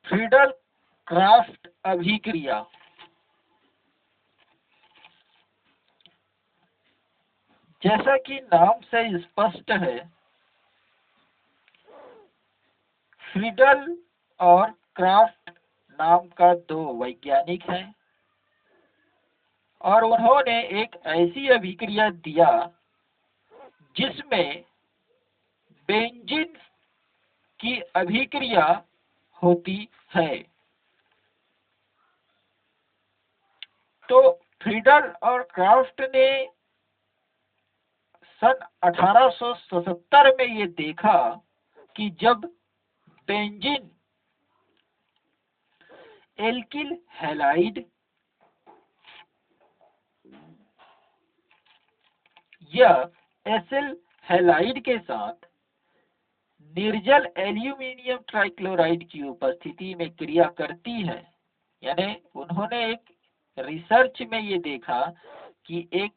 Friedel craft अभिक्रिया। जैसा कि नाम से स्पष्ट है, फ्रीडल और क्राफ्ट नाम का दो वैज्ञानिक हैं और उन्होंने एक ऐसी अभिक्रिया दिया जिसमें बेंजीन की अभिक्रिया होती है। तो फ्रीडल और क्राफ्ट ने सन 1877 में ये देखा कि जब बेंजीन एल्किल हैलाइड या एसिल हैलाइड के साथ निर्जल एल्यूमिनियम ट्राइक्लोराइड की उपस्थिति में क्रिया करती है, यानी उन्होंने एक रिसर्च में ये देखा कि एक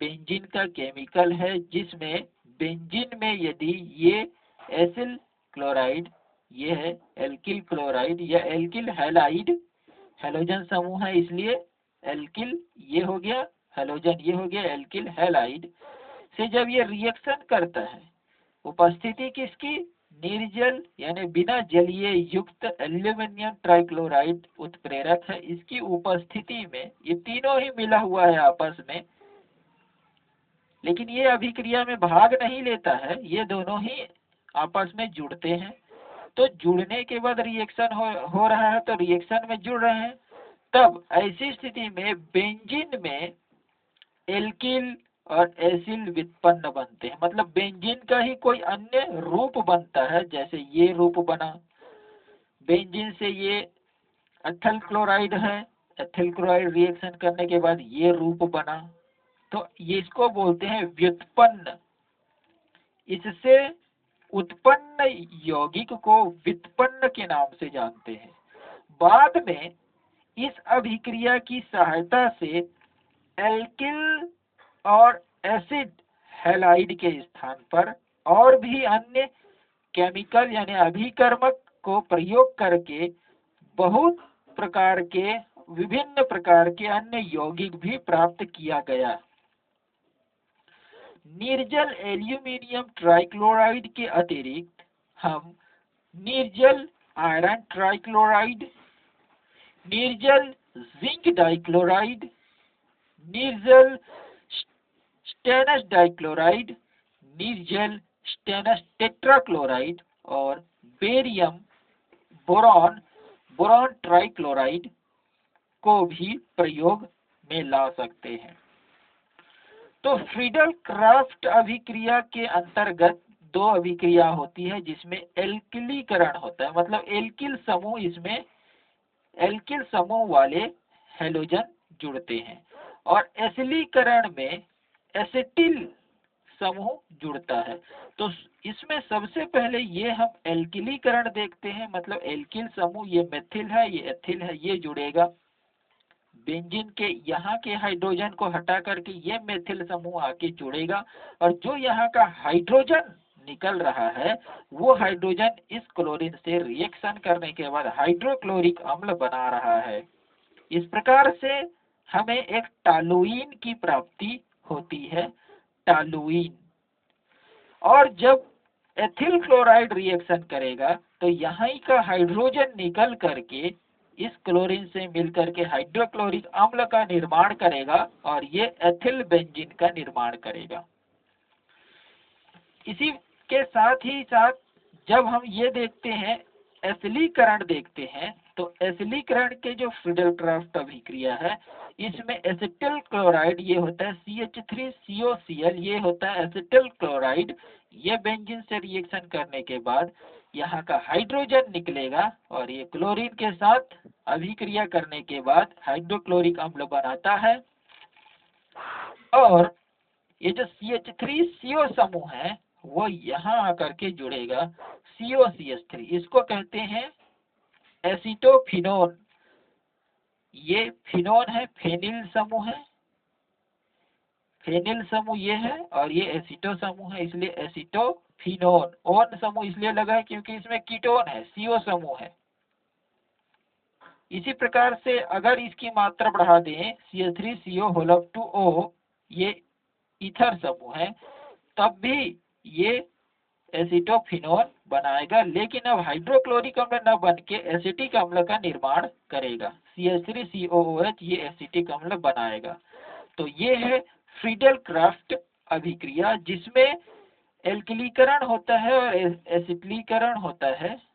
बेंजीन का केमिकल है जिसमें बेंजीन में यदि ये एसिल क्लोराइड, ये है एल्किल क्लोराइड या एल्किल हैलाइड, हैलोजन समूह है इसलिए एल्किल ये हो गया, हैलोजन ये हो गया, एल्किल हैलाइड से जब ये रिएक्शन करता है, उपस्थिति किसकी, निर्जल यानी बिना जलीय युक्त एल्यूमिनियम ट्राइक्लोराइड उत्प्रेरक है, इसकी उपस्थिति में ये तीनों ही मिला हुआ है आपस में, लेकिन ये अभिक्रिया में भाग नहीं लेता है, ये दोनों ही आपस में जुड़ते हैं। तो जुड़ने के बाद रिएक्शन हो रहा है, तो रिएक्शन में जुड़ रहे हैं, तब ऐसी स्थिति में बेंजीन में एल्किल और एसिल व्युत्पन्न बनते हैं, मतलब बेंजीन का ही कोई अन्य रूप बनता है। जैसे ये रूप बना, बेंजीन से ये एथिल क्लोराइड है, एथिल क्लोराइड रिएक्शन करने के बाद ये रूप बना, तो ये इसको बोलते हैं व्युत्पन्न। इससे उत्पन्न यौगिक को व्युत्पन्न के नाम से जानते हैं। बाद में इस अभिक्रिया की सहायता से एल्किल और एसिड हैलाइड के स्थान पर और भी अन्य केमिकल यानी अभिकर्मक को प्रयोग करके बहुत प्रकार के, विभिन्न प्रकार के अन्य यौगिक भी प्राप्त किया गया। निर्जल एल्यूमिनियम ट्राइक्लोराइड के अतिरिक्त हम निर्जल आयरन ट्राइक्लोराइड, निर्जल जिंक डाइक्लोराइड, निर्जल स्टेनस डाइक्लोराइड, निर्जल स्टेनस टेट्राक्लोराइड और बेरियम बोरॉन बोरॉन ट्राइक्लोराइड को भी प्रयोग में ला सकते हैं। तो फ्रीडल क्राफ्ट अभिक्रिया के अंतर्गत दो अभिक्रिया होती है जिसमें एल्किलीकरण होता है, मतलब एल्किल समूह, इसमें एल्किल समूह वाले हैलोजन जुड़ते हैं, और एसिलीकरण में एसिटिल समूह जुड़ता है। तो इसमें सबसे पहले ये हम एल्किलीकरण देखते हैं, मतलब एल्किल समूह, ये मेथिल है, ये एथिल है, ये जुड़ेगा, बेंजीन के यहाँ के हाइड्रोजन को हटा करके ये मेथिल समूह आके जुड़ेगा, और जो यहाँ का हाइड्रोजन निकल रहा है वो हाइड्रोजन इस क्लोरीन से रिएक्शन करने के बाद हाइड्रोक्लोरिक अम्ल बना रहा है। इस प्रकार से हमें एक टॉलुइन की प्राप्ति होती है, टॉलुइन। और जब एथिल क्लोराइड रिएक्शन करेगा तो यहाँ का हाइड्रोजन निकल करके इस क्लोरीन से मिलकर के हाइड्रोक्लोरिक अम्ल का निर्माण करेगा और ये एथिल बेंजीन का निर्माण करेगा। इसी के साथ ही साथ जब हम ये देखते हैं एसिलीकरण देखते हैं, तो एसिलीकरण के जो फ्रीडल क्राफ्ट अभिक्रिया है इसमें एसिटिल क्लोराइड ये होता है CH3COCl, ये होता है एसिटिल क्लोराइड, ये बेंजीन से रिएक्शन करने के बाद यहाँ का हाइड्रोजन निकलेगा और ये क्लोरीन के साथ अभिक्रिया करने के बाद हाइड्रोक्लोरिक अम्ल बनाता है, और ये जो CH3CO समूह है वो यहाँ आकर के जुड़ेगा COCH3, इसको कहते हैं एसीटोफिनोन। ये फिनोन है, फेनिल समूह है, फेनिल समूह ये है, और ये एसीटो समूह है इसलिए एसीटोफिनोन। ओन समूह इसलिए लगा है क्योंकि इसमें कीटोन है, CO समूह है। इसी प्रकार से अगर इसकी मात्रा बढ़ा दें CH3CO होल 2O, ये ईथर समूह है, तब भी ये एसीटोफिनोन बनाएगा, लेकिन अब हाइड्रोक्लोरिक अम्ल न बन के एसिटिक अम्ल का निर्माण करेगा। CH3COOH ये एसिटिक अम्ल बनाएगा। तो ये है फ्रीडल क्राफ्ट अभिक्रिया, जिसमें एल्किलीकरण होता है और एसिटिलीकरण होता है।